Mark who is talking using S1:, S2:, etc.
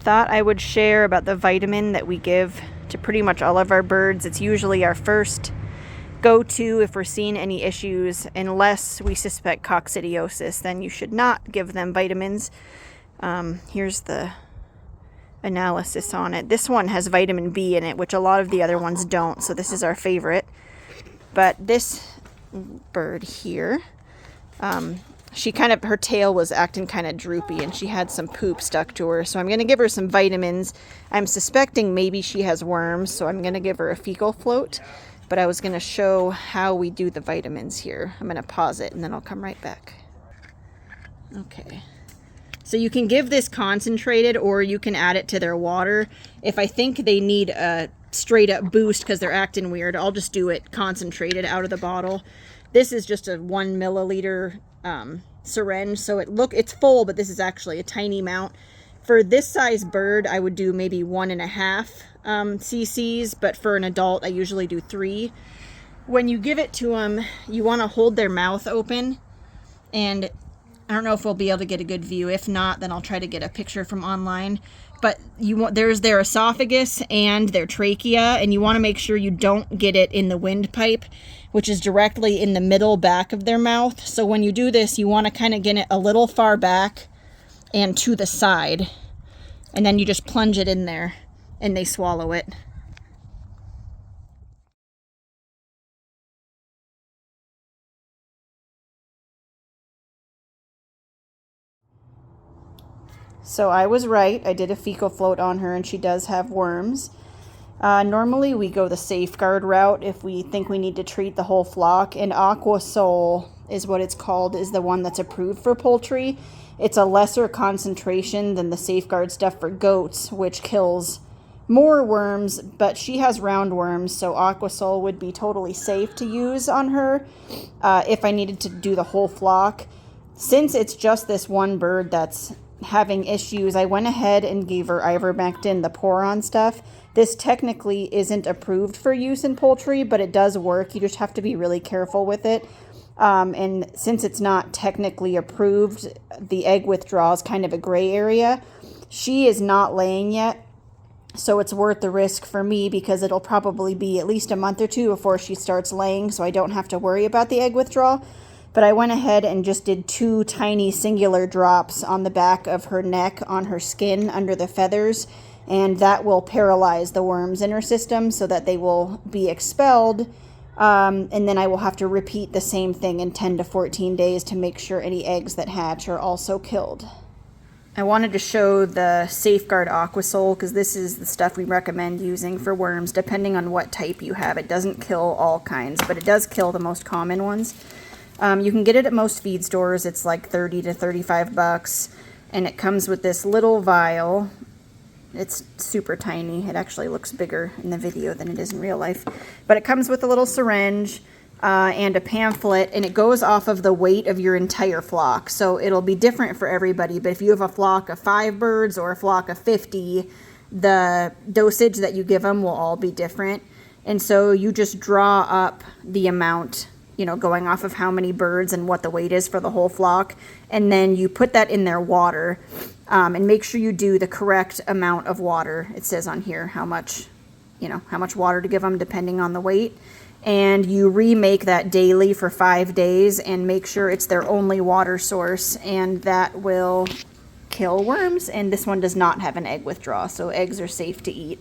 S1: thought I would share about the vitamin that we give to pretty much all of our birds. It's usually our first go-to if we're seeing any issues, unless we suspect coccidiosis, then you should not give them vitamins. Here's the analysis on it. This one has vitamin B in it, which a lot of the other ones don't, so this is our favorite. But this bird here, her tail was acting kind of droopy and she had some poop stuck to her. So I'm going to give her some vitamins. I'm suspecting maybe she has worms, so I'm going to give her a fecal float. But I was going to show how we do the vitamins here. I'm going to pause it and then I'll come right back. Okay. So you can give this concentrated or you can add it to their water. If I think they need a straight up boost because they're acting weird, I'll just do it concentrated out of the bottle. This is just a 1 milliliter syringe, so it's full, but this is actually a tiny amount. For this size bird, I would do maybe 1.5 cc's, but for an adult, I usually do 3. When you give it to them, you want to hold their mouth open, and I don't know if we'll be able to get a good view. If not, then I'll try to get a picture from online. But there's their esophagus and their trachea, and you want to make sure you don't get it in the windpipe, which is directly in the middle back of their mouth. So when you do this, you want to kind of get it a little far back and to the side, and then you just plunge it in there and they swallow it. So I was right. I did a fecal float on her and she does have worms. Normally we go the safeguard route if we think we need to treat the whole flock, and Aquasol is what it's called, is the one that's approved for poultry. It's a lesser concentration than the safeguard stuff for goats, which kills more worms, but she has roundworms, so Aquasol would be totally safe to use on her if I needed to do the whole flock. Since it's just this one bird that's having issues, I went ahead and gave her ivermectin, the pour-on stuff. This technically isn't approved for use in poultry, but it does work. You just have to be really careful with it. And since it's not technically approved, the egg withdrawal is kind of a gray area. She is not laying yet, so it's worth the risk for me because it'll probably be at least a month or 2 before she starts laying, so I don't have to worry about the egg withdrawal. But I went ahead and just did 2 tiny singular drops on the back of her neck, on her skin, under the feathers, and that will paralyze the worms in her system so that they will be expelled. And then I will have to repeat the same thing in 10 to 14 days to make sure any eggs that hatch are also killed. I wanted to show the Safeguard Aquasol because this is the stuff we recommend using for worms depending on what type you have. It doesn't kill all kinds, but it does kill the most common ones. You can get it at most feed stores. It's like $30 to $35, and it comes with this little vial. It's super tiny. It actually looks bigger in the video than it is in real life. But it comes with a little syringe and a pamphlet, and it goes off of the weight of your entire flock. So it'll be different for everybody, but if you have a flock of 5 birds or a flock of 50, the dosage that you give them will all be different. And so you just draw up the amount, going off of how many birds and what the weight is for the whole flock. And then you put that in their water and make sure you do the correct amount of water. It says on here how much water to give them depending on the weight. And you remake that daily for 5 days and make sure it's their only water source, and that will kill worms. And this one does not have an egg withdrawal, so eggs are safe to eat.